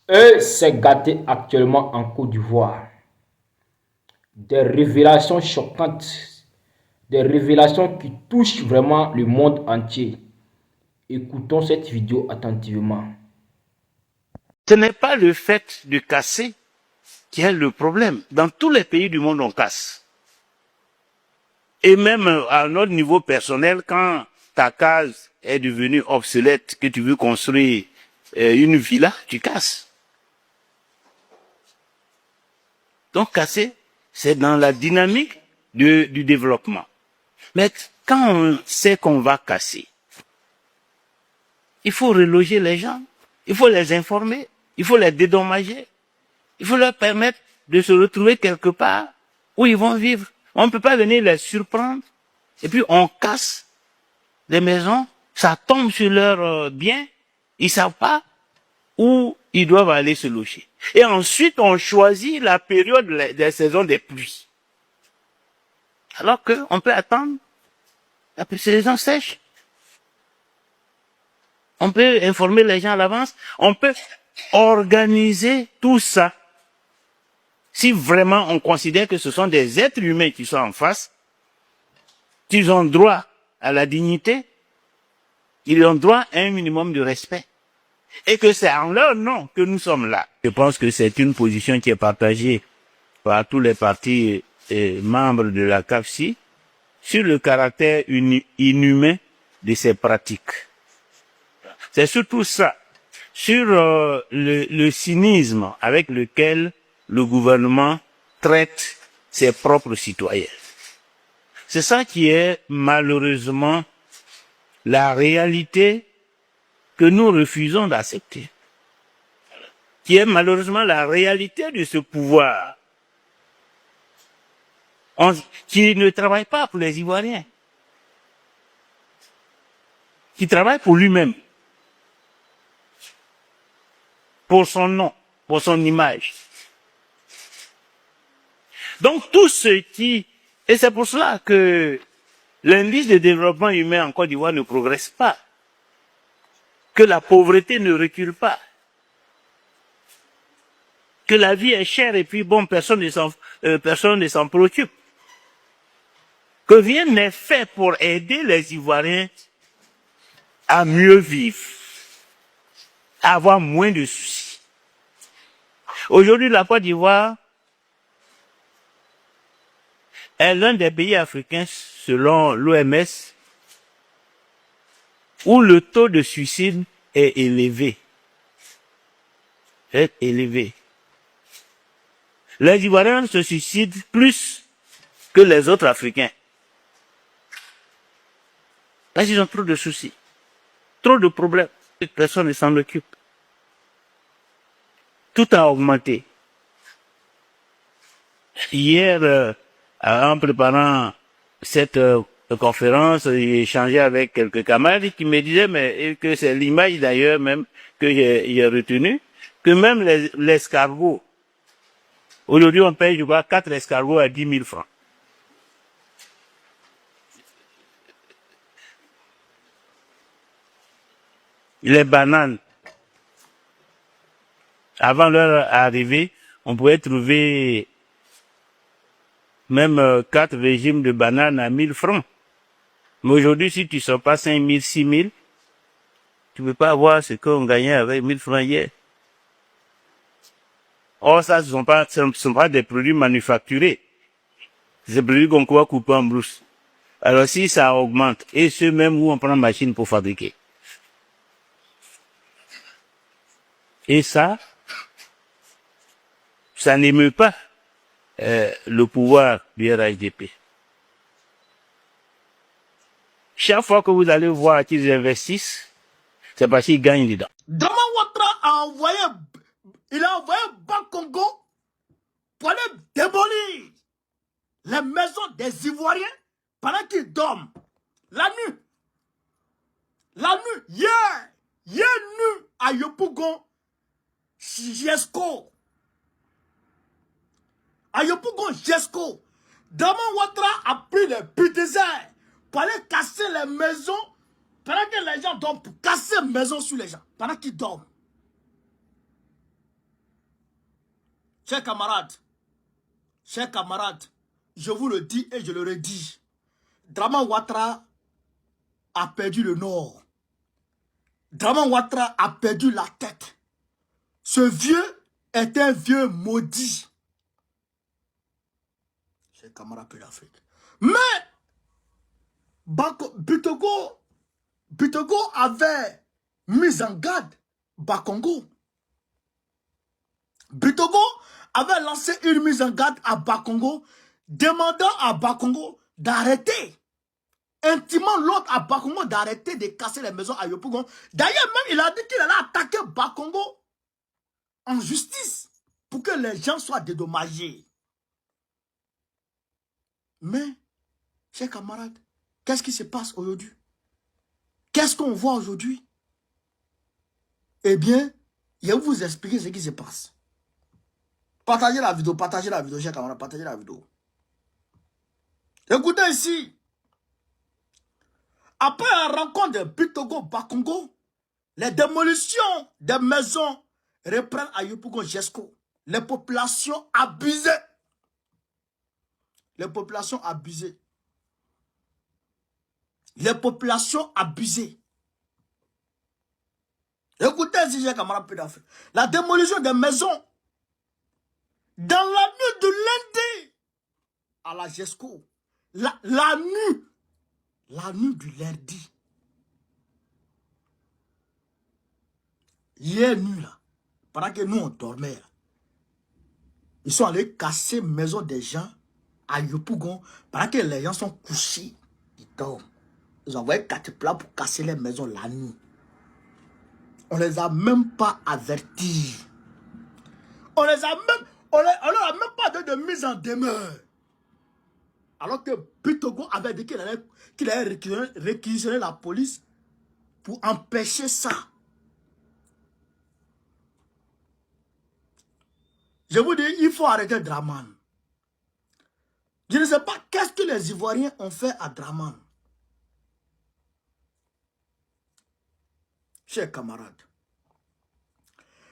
s'est gâté actuellement en Côte d'Ivoire. Des révélations choquantes, des révélations qui touchent vraiment le monde entier. Écoutons cette vidéo attentivement. Ce n'est pas le fait de casser qui est le problème. Dans tous les pays du monde, on casse. Et même à notre niveau personnel, quand ta case est devenue obsolète, que tu veux construire une villa, tu casses. Donc casser, c'est dans la dynamique du développement. Mais quand on sait qu'on va casser, il faut reloger les gens, il faut les informer, il faut les dédommager, il faut leur permettre de se retrouver quelque part où ils vont vivre. On ne peut pas venir les surprendre et puis on casse les maisons, ça tombe sur leurs biens, ils savent pas où ils doivent aller se loger. Et ensuite, on choisit la période des saisons des pluies. Alors qu'on peut attendre, la saison sèche. On peut informer les gens à l'avance, on peut organiser tout ça. Si vraiment on considère que ce sont des êtres humains qui sont en face, qu'ils ont droit à la dignité, ils ont droit à un minimum de respect. Et que c'est en leur nom que nous sommes là. Je pense que c'est une position qui est partagée par tous les partis et membres de la CAFSI sur le caractère inhumain de ces pratiques. C'est surtout ça, sur le cynisme avec lequel le gouvernement traite ses propres citoyens. C'est ça qui est malheureusement la réalité que nous refusons d'accepter, qui est malheureusement la réalité de ce pouvoir, qui ne travaille pas pour les Ivoiriens, qui travaille pour lui-même, pour son nom, pour son image. Donc tout ce qui... Et c'est pour cela que l'indice de développement humain en Côte d'Ivoire ne progresse pas, que la pauvreté ne recule pas, que la vie est chère et puis bon, personne ne s'en préoccupe. Que rien n'est fait pour aider les Ivoiriens à mieux vivre, à avoir moins de soucis. Aujourd'hui, la Côte d'Ivoire est l'un des pays africains, selon l'OMS, où le taux de suicide est élevé. Est élevé. Les Ivoiriens se suicident plus que les autres Africains. Parce qu'ils ont trop de soucis, trop de problèmes. Personne ne s'en occupe. Tout a augmenté. Hier, en préparant cette conférence, j'ai échangé avec quelques camarades qui me disaient, mais que c'est l'image d'ailleurs même que j'ai retenue, que même l'escargot, aujourd'hui on paye, je crois, 4 escargots à 10 000 francs. Les bananes, avant leur arrivée, on pouvait trouver même 4 régimes de bananes à 1000 francs. Mais aujourd'hui, si tu ne sors pas 5 000, 6 000, tu ne peux pas avoir ce qu'on gagnait avec 1000 francs hier. Or, ça, ce ne sont pas des produits manufacturés. C'est des produits qu'on peut couper en brousse. Alors, si ça augmente, et ceux même où on prend machine pour fabriquer. Et ça n'émeut pas le pouvoir du RHDP. Chaque fois que vous allez voir qu'ils investissent, c'est parce qu'ils gagnent dedans. Dama Ouattara il a envoyé Bas-Congo pour aller démolir les maisons des Ivoiriens pendant qu'ils dorment. La nuit. La nuit. Hier nuit à Yopougon, Jesco. À Yopougon, Jesco. Dama Ouattara a pris les bulldozers pour aller casser les maisons pendant que les gens dorment, pour casser les maisons sur les gens pendant qu'ils dorment. chers camarades, je vous le dis et je le redis. Draman Ouattara a perdu le nord. Draman Ouattara a perdu la tête. Ce vieux est un vieux maudit. Chers camarades de l'Afrique. Mais, Bitogo avait mis en garde Bakongo. Bitogo avait lancé une mise en garde à Bakongo, demandant à Bakongo d'arrêter, intimant l'autre à Bakongo d'arrêter de casser les maisons à Yopougon. D'ailleurs, même il a dit qu'il allait attaquer Bakongo en justice pour que les gens soient dédommagés. Mais, chers camarades, qu'est-ce qui se passe aujourd'hui? Qu'est-ce qu'on voit aujourd'hui? Eh bien, je vais vous expliquer ce qui se passe. Partagez la vidéo, chers camarades, partagez la vidéo. Écoutez ici. Après la rencontre de Bitogo-Bakongo, les démolitions des maisons reprennent à Yopougon-Jesco. Les populations abusées. Les populations abusées. Les populations abusées. Écoutez ici, chers camarades, la démolition des maisons dans la nuit de lundi à la Jesco. La nuit du lundi. Hier nuit là, pendant que nous on dormait, ils sont allés casser maison des gens à Yopougon. Pendant que les gens sont couchés, ils dorment. Ils ont envoyé 4 plats pour casser les maisons la nuit. On les a même pas avertis. On leur a même pas donné de mise en demeure. Alors que Bitogo avait dit qu'il allait réquisitionner la police pour empêcher ça. Je vous dis, il faut arrêter Draman. Je ne sais pas qu'est-ce que les Ivoiriens ont fait à Draman. Chers camarades,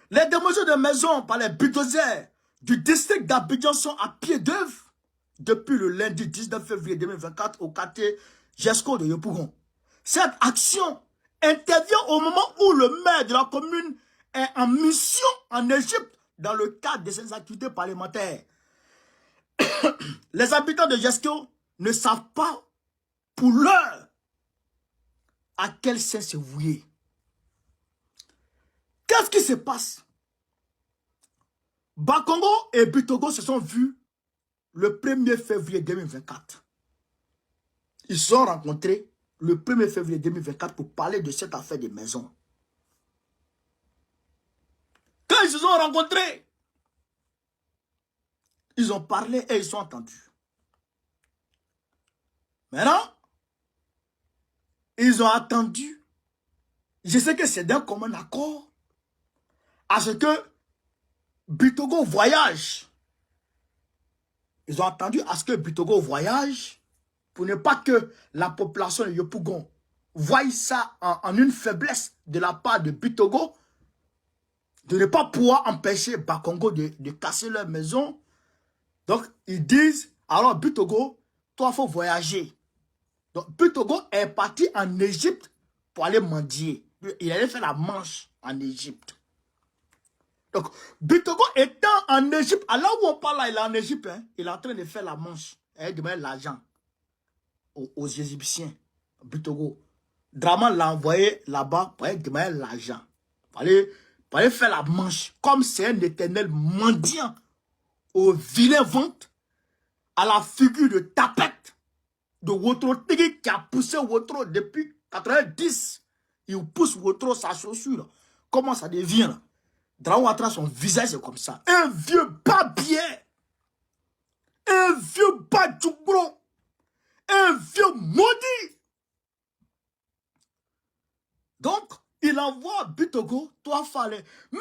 les démolitions de maisons par les bulldozers du district d'Abidjan sont à pied d'œuvre depuis le lundi 19 février 2024 au quartier Jesco de Yopougon. Cette action intervient au moment où le maire de la commune est en mission en Égypte dans le cadre de ses activités parlementaires. Les habitants de Jesco ne savent pas pour l'heure à quel sens se vouer. Qu'est-ce qui se passe? Bakongo et Bitogo se sont vus le 1er février 2024. Ils se sont rencontrés le 1er février 2024 pour parler de cette affaire des maisons. Quand ils se sont rencontrés, ils ont parlé et ils sont entendus. Maintenant, ils ont attendu. Je sais que c'est d'un commun accord à ce que Bitogo voyage. Ils ont attendu à ce que Bitogo voyage pour ne pas que la population de Yopougon voie ça en une faiblesse de la part de Bitogo, de ne pas pouvoir empêcher Bakongo de casser leur maison. Donc, ils disent, alors Bitogo, toi, il faut voyager. Donc, Bitogo est parti en Égypte pour aller mendier. Il allait faire la manche en Égypte. Donc, Bitogo étant en Égypte, alors où on parle là, il est en Égypte, hein, il est en train de faire la manche. Il demande l'argent aux Égyptiens. Bitogo. Draman l'a envoyé là-bas pour demander l'argent. Pour aller faire la manche. Comme c'est un éternel mendiant au vilain ventre, à la figure de tapette de Wotro Tigui qui a poussé Wotro depuis 90. Il pousse Wotro sa chaussure. Comment ça devient là? Draman Ouattara, son visage est comme ça. Un vieux babier. Un vieux badjoubro. Un vieux maudit. Donc, il envoie Bitogo, toi fallait. Mais,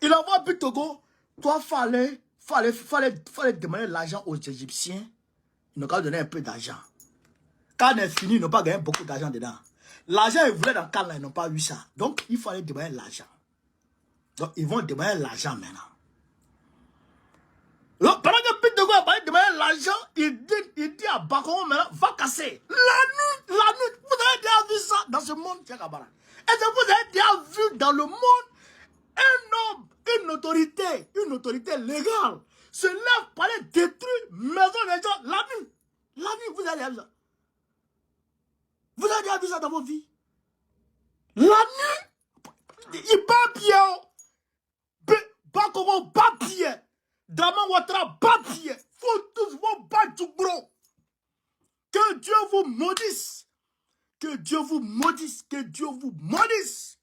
il envoie Bitogo, toi fallait demander l'argent aux Égyptiens. Ils n'ont qu'à donner un peu d'argent. Quand on est fini, ils n'ont pas gagné beaucoup d'argent dedans. L'argent, ils voulaient dans le cadre, ils n'ont pas eu ça. Donc, il fallait demander l'argent. Donc, ils vont demander l'argent maintenant. à Bakongo maintenant, va casser. La nuit, vous avez déjà vu ça dans ce monde, Cheikh Abara. Est-ce que vous avez déjà vu dans le monde un homme, une autorité légale, se lève pour aller détruire maison des gens la nuit? La nuit, vous avez déjà vu ça? Vous avez déjà vu ça dans vos vies? La nuit, il bat pied. Bakongo bat pied. Draman Ouattara bat pied. Faut tous vos battre, bro. Que Dieu vous maudisse. Que Dieu vous maudisse. Que Dieu vous maudisse.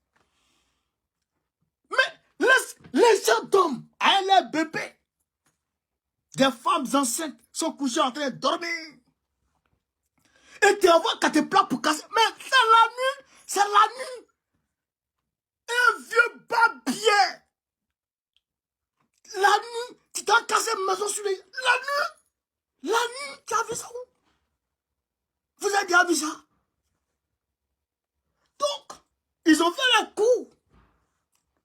Mais laisse les gens d'hommes à les bébés. Des femmes enceintes sont couchées en train de dormir. Et tu envoies qu'à tes plats pour casser. Mais c'est la nuit. C'est la nuit. Un vieux babier. La nuit, tu t'as cassé maison sur les... La nuit, tu as vu ça où? Vous avez déjà vu ça? Donc, ils ont fait le coup.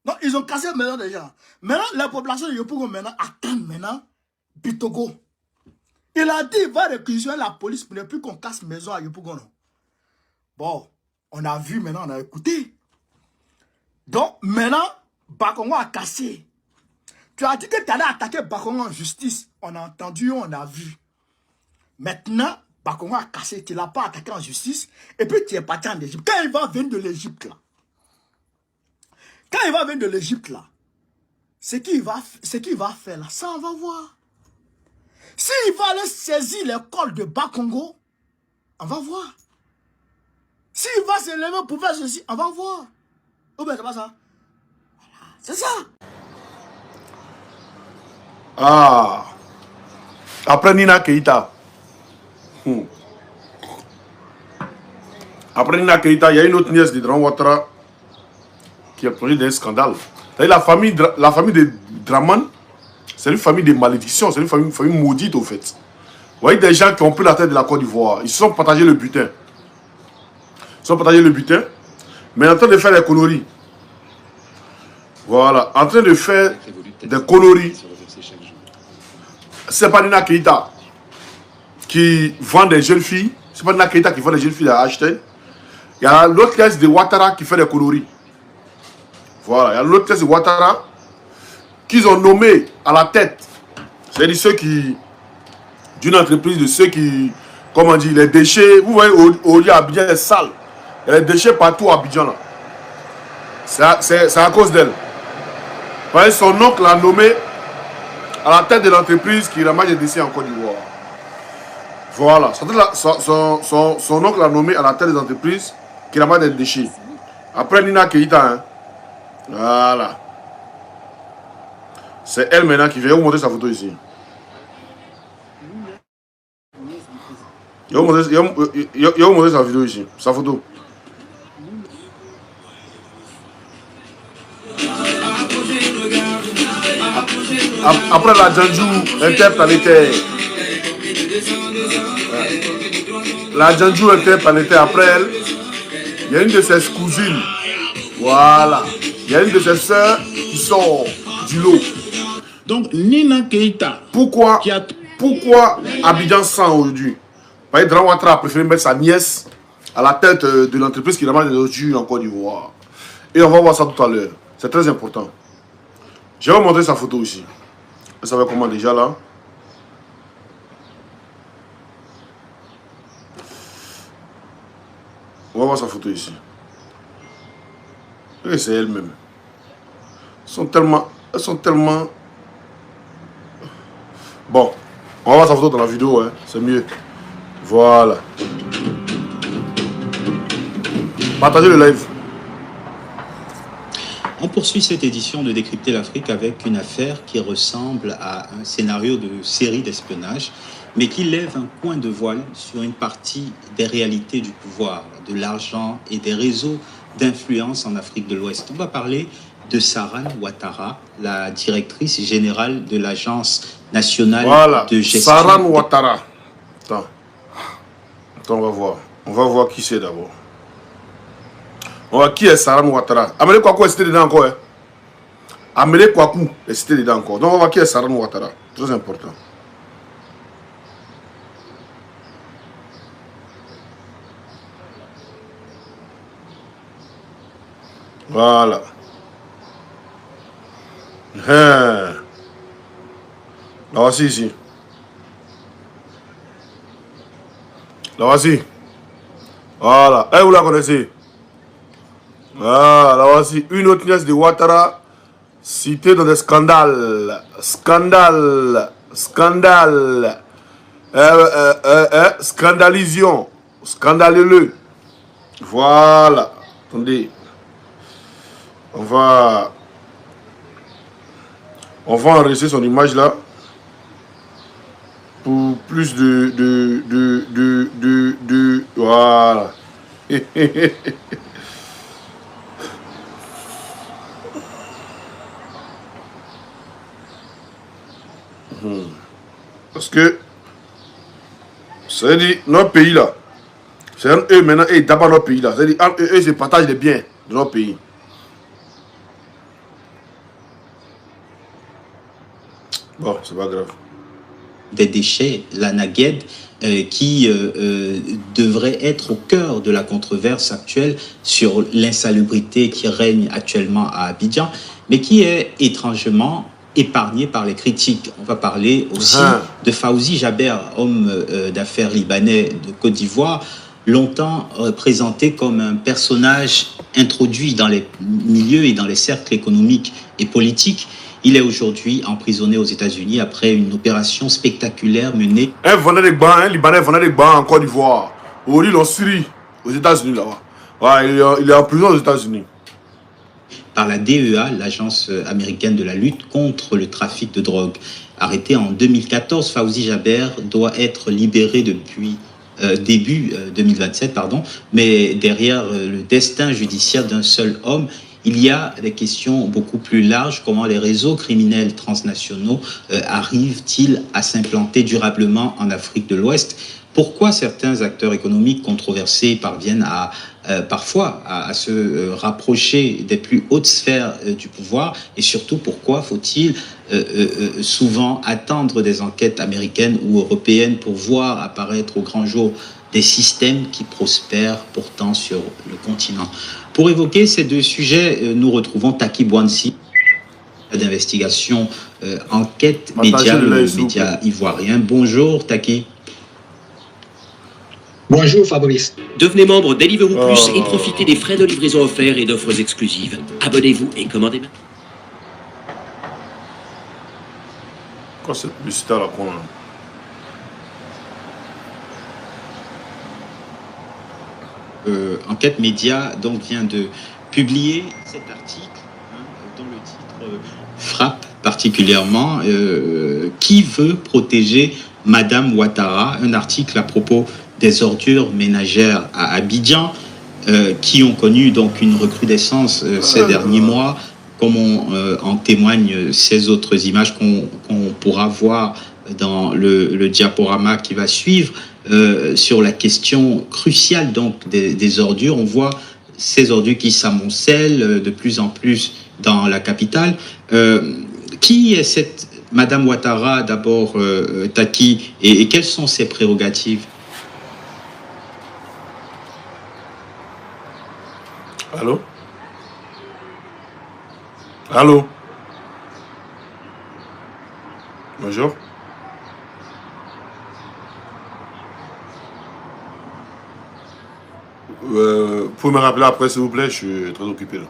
Non, ils ont cassé maison déjà. Maintenant, la population de Yopougon maintenant attend maintenant Bitogo. Il a dit, il va réquisitionner la police pour ne plus qu'on casse maison à Yopougon. Bon, on a vu maintenant, on a écouté. Donc, maintenant, Bakongo a cassé. Tu as dit que tu allais attaquer Bakongo en justice. On a entendu, on a vu. Maintenant, Bakongo a cassé. Tu ne l'as pas attaqué en justice. Et puis, tu es parti en Égypte. Quand il va venir de l'Égypte, là. Quand il va venir de l'Égypte, là. Ce qu'il va faire, là. Ça, on va voir. S'il va aller saisir les cols de Bakongo, on va voir. S'il va se lever pour faire ceci, on va voir. Ou bien, c'est pas ça. Voilà. C'est ça. Ah, après Nina Keïta. Après Nina Keïta, il y a une autre nièce de Draman Ouattara qui a produit des scandales. La famille de Draman, c'est une famille de malédiction, c'est une famille maudite au fait. Vous voyez des gens qui ont pris la tête de la Côte d'Ivoire, ils se sont partagés le butin. Mais en train de faire des conneries. Voilà, en train de faire des conneries. C'est pas Nina Keïta qui vend des jeunes filles. C'est pas Nina Keïta qui vend des jeunes filles à acheter. Il y a l'autre caisse de Ouattara qui fait des coloris. Voilà, il y a l'autre caisse de Ouattara qu'ils ont nommé à la tête. C'est-à-dire ceux qui... d'une entreprise de ceux qui... Comment dire, les déchets. Vous voyez, au lieu Abidjan est sale. Il y a des déchets partout à Abidjan là. C'est à cause d'elle. Vous voyez, son oncle l'a nommé à la tête de l'entreprise qui ramasse des déchets en Côte d'Ivoire. Voilà. Son oncle l'a nommé à la tête des entreprises qui ramasse des déchets. Après Nina Keïta, hein. Voilà. C'est elle maintenant qui vient. Je vais vous montrer sa photo ici. Je vais vous montrer sa vidéo ici. Sa photo. Après la Djandjou interplanétaire. La Djandjou interplanétaire, après elle, il y a une de ses cousines. Voilà. Il y a une de ses sœurs qui sort du lot. Donc, Nina Keïta. Pourquoi Abidjan 100 aujourd'hui? Parce que Draman Ouattara a préféré mettre sa nièce à la tête de l'entreprise qui ramasse des ordures en Côte d'Ivoire. Et on va voir ça tout à l'heure. C'est très important. Je vais vous montrer sa photo ici. Vous savez comment déjà là? On va voir sa photo ici. Et c'est elle-même. Elles sont tellement... Bon, on va voir sa photo dans la vidéo, hein. C'est mieux. Voilà. Partagez le live. On poursuit cette édition de Décrypter l'Afrique avec une affaire qui ressemble à un scénario de série d'espionnage, mais qui lève un coin de voile sur une partie des réalités du pouvoir, de l'argent et des réseaux d'influence en Afrique de l'Ouest. On va parler de Saran Ouattara, la directrice générale de l'Agence nationale de gestion. Saran Ouattara. Attends, on va voir. On va voir qui c'est d'abord. On va voir qui est Saran Ouattara. Amélie Kouakou est cité dedans encore. Hein? Amélie Kouakou est cité dedans encore. Donc on va voir qui est Saran Ouattara. Très important. Voilà. Là, voici ici. Là, voici. Voilà. Vous la connaissez? Là, voici une autre nièce de Ouattara citée dans des scandales. Scandale. Scandale. Scandalision. Scandaleux. Voilà. Attendez. On va enregistrer son image là. Pour plus de voilà. Parce que ça veut dire notre pays là, c'est eux maintenant, et d'abord notre pays là, ça veut dire eux se partagent les biens de notre pays. Bon, c'est pas grave. Des déchets, la Nagued, qui devrait être au cœur de la controverse actuelle sur l'insalubrité qui règne actuellement à Abidjan, mais qui est étrangement épargné par les critiques. On va parler aussi de Fawzi Jaber, homme d'affaires libanais de Côte d'Ivoire, longtemps présenté comme un personnage introduit dans les milieux et dans les cercles économiques et politiques. Il est aujourd'hui emprisonné aux États-Unis après une opération spectaculaire menée. Un vendeur de bancs, un Libanais vendeur de bancs en Côte d'Ivoire. Aujourd'hui, ils l'ont suivi aux États-Unis là-bas. Ouais, il est en prison aux États-Unis. Par la DEA, l'agence américaine de la lutte contre le trafic de drogue. Arrêté en 2014, Fawzi Jaber doit être libéré depuis début 2027, pardon. Mais derrière le destin judiciaire d'un seul homme, il y a des questions beaucoup plus larges. Comment les réseaux criminels transnationaux arrivent-ils à s'implanter durablement en Afrique de l'Ouest? Pourquoi certains acteurs économiques controversés parviennent parfois à se rapprocher des plus hautes sphères du pouvoir? Et surtout, pourquoi faut-il souvent attendre des enquêtes américaines ou européennes pour voir apparaître au grand jour des systèmes qui prospèrent pourtant sur le continent? Pour évoquer ces deux sujets, nous retrouvons Taki Bouansi, d'investigation enquête média, le média ivoirien. Bonjour Taki. Bonjour Fabrice. Devenez membre Deliveroo Plus et profitez des frais de livraison offerts et d'offres exclusives. Abonnez-vous et commandez maintenant. Quoi cette publicité à la con là? Enquête Média donc vient de publier cet article dont le titre frappe particulièrement. Qui veut protéger Madame Ouattara? Un article à propos des ordures ménagères à Abidjan qui ont connu donc une recrudescence ces derniers mois, comme en témoignent ces autres images qu'on pourra voir dans le diaporama qui va suivre. Sur la question cruciale donc des ordures. On voit ces ordures qui s'amoncellent de plus en plus dans la capitale. Qui est cette Madame Ouattara d'abord, Taki, et quelles sont ses prérogatives? Allô? Allô? Bonjour. Vous pouvez me rappeler après s'il vous plaît, je suis très occupé là.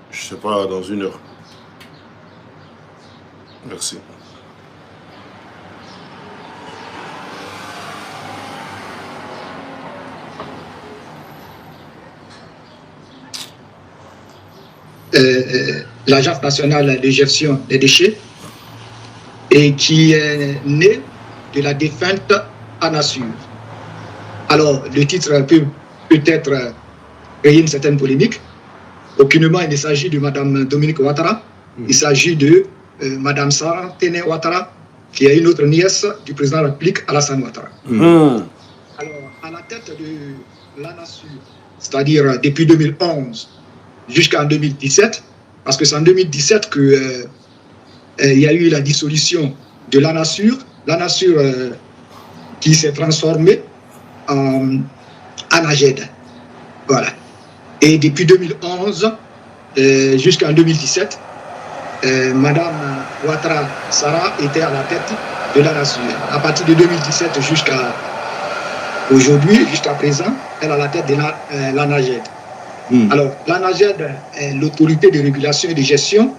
Je sais pas, dans 1 heure. Merci. L'Agence nationale de gestion des déchets et qui est née de la défunte ANASUR. Alors, le titre peut-être créer une certaine polémique. Aucunement, il ne s'agit de Mme Dominique Ouattara. Il s'agit de Mme Sarah Tene Ouattara, qui est une autre nièce du président de la République, Alassane Ouattara. Alors, à la tête de l'ANASUR, c'est-à-dire depuis 2011 jusqu'en 2017, parce que c'est en 2017 qu'il y a eu la dissolution de l'ANASUR, qui s'est transformée en AGED. Voilà. Et depuis 2011 jusqu'en 2017, Madame Ouattara Sarah était à la tête de la nation. À partir de 2017 jusqu'à aujourd'hui, jusqu'à présent, elle est à la tête de l'ANAGED. Alors, l'ANAGED est l'autorité de régulation et de gestion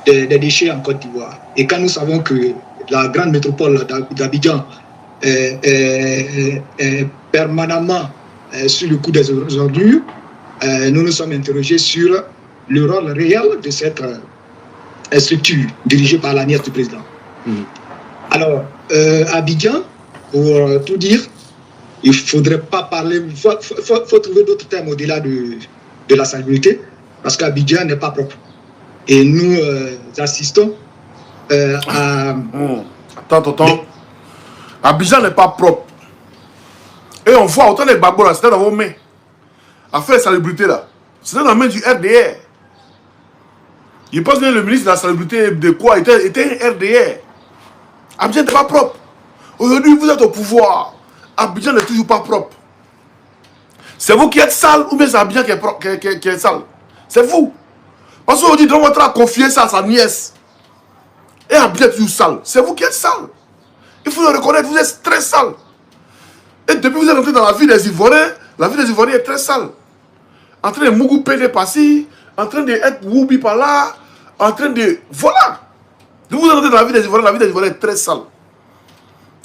des déchets en Côte d'Ivoire. Et quand nous savons que la grande métropole d'Abidjan est permanemment sur le coup des ordures, nous nous sommes interrogés sur le rôle réel de cette structure dirigée par la nièce du président. Alors, Abidjan, pour tout dire, il ne faudrait pas parler, il faut trouver d'autres termes au-delà de la salubrité, parce qu'Abidjan n'est pas propre. Et nous assistons à... Attends. Abidjan n'est pas propre. Et on voit autant les babos là, c'était dans vos mains. À faire la salubrité là. C'était dans la main du RDR. Je pense que le ministre de la salubrité de quoi était un RDR. Abidjan n'est pas propre. Aujourd'hui, vous êtes au pouvoir. Abidjan n'est toujours pas propre. C'est vous qui êtes sale ou bien c'est Abidjan qui est sale? C'est vous. Parce qu'aujourd'hui, Drone Ouattara a confié ça à sa nièce. Et Abidjan est toujours sale. C'est vous qui êtes sale. Il faut le reconnaître, vous êtes très sale. Et depuis que vous êtes entré dans la vie des Ivoiriens, la vie des Ivoiriens est très sale. En train de Mougou pédé par-ci, en train d'être Woubi par-là, en train de... Voilà. Donc vous êtes entré dans la vie des Ivoiriens, la vie des Ivoiriens est très sale.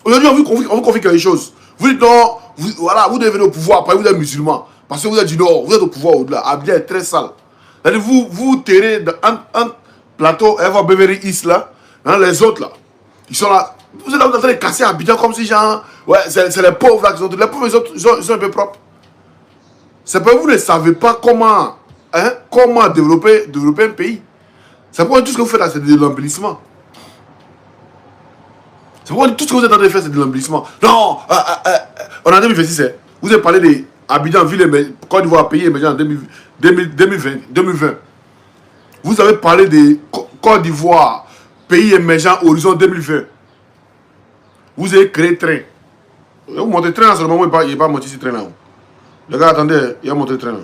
Aujourd'hui, on vous confie quelque chose. Vous dites non, voilà, vous devenez au pouvoir, après vous êtes musulman. Parce que vous êtes du Nord, vous êtes au pouvoir au-delà. Abidjan est très sale. Vous terrez un plateau, et voir Beverly Hills là, hein, les autres là, ils sont là. Vous êtes en train de casser Abidjan comme si genre, ouais, c'est les pauvres là qui sont. Les pauvres, ils sont un peu propres. C'est parce que vous ne savez pas comment développer un pays. C'est pourquoi tout ce que vous faites là, c'est de l'embellissement. C'est pourquoi tout ce que vous êtes en train de faire, c'est de l'embellissement. Non, on a 2026, vous avez parlé d'Abidjan, ville, Côte d'Ivoire, pays émergent en 2020. Vous avez parlé de Côte d'Ivoire, pays émergent, horizon 2020. Vous avez créé train. Vous montez train là, seulement, il n'est pas monté sur train là. Les gars, attendez, il a monté train là.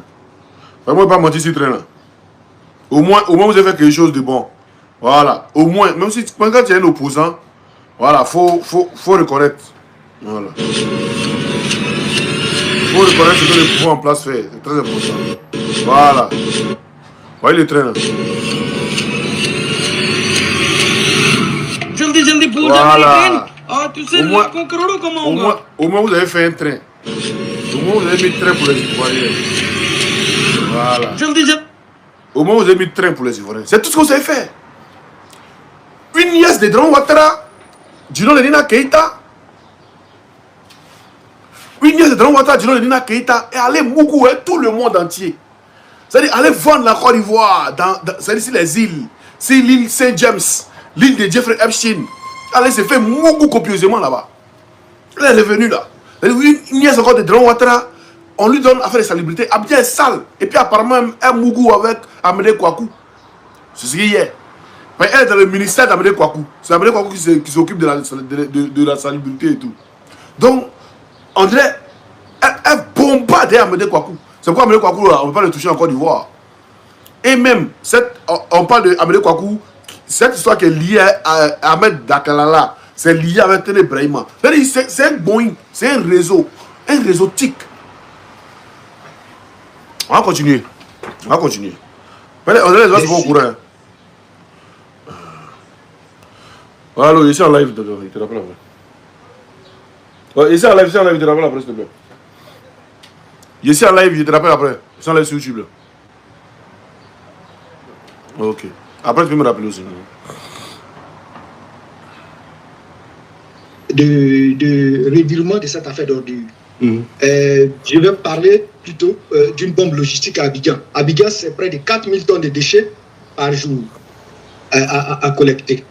Moi, il n'est pas monté sur train là. Au moins, vous avez fait quelque chose de bon. Voilà. Au moins, même si quand tu es un opposant, voilà, faut reconnaître. Voilà. Faut reconnaître ce que le pouvoir en place fait. C'est très important. Voilà. Voyez le train là. Voilà. Au moins vous avez fait un train. Au moins vous avez mis train pour les Ivoiriens. Voilà. Au moins vous avez mis train pour les Ivoiriens. C'est tout ce que vous avez fait. Une nièce de Drone Ouattara, du nom de Nina Keïta. Une nièce de Drone Ouattara, du nom de Nina Keïta, est allée mougouer tout le monde entier. C'est-à-dire aller vendre la Côte d'Ivoire, c'est-à-dire sur les îles. C'est l'île Saint-James, l'île de Jeffrey Epstein. Elle s'est fait mougou copieusement là-bas. Elle est revenue là. Une nièce encore de Drone Ouattara, on lui donne à faire les salubrités. Abidjan est sale. Et puis apparemment, un mougou avec Amédée Kouakou. C'est ce qu'il y a. Mais elle est dans le ministère d'Amédée Kouakou. C'est Amédée Kouakou qui s'occupe de la salubrité et tout. Donc, on dirait, elle bombarde Amédée Kouakou. C'est pourquoi Amédée Kouakou, on ne peut pas le toucher en Côte d'Ivoire. Et même, on parle d'Amédée Kouakou, cette histoire qui est liée à Ahmed Dakalala, c'est lié avec Téné Brahima. C'est un Boeing, c'est un réseau TIC. On va continuer. On a les gens qui vont au courant. Voilà, ici en live, il te rappelle après. Ici en live, il te rappelle après, s'il te plaît. Ici en live, il te rappelle après. Ici en live sur YouTube. Là. Ok. Après, tu peux me rappeler aussi. De revirement de cette affaire d'ordure. Je vais parler plutôt d'une bombe logistique à Abidjan. Abidjan, c'est près de 4000 tonnes de déchets par jour à collecter.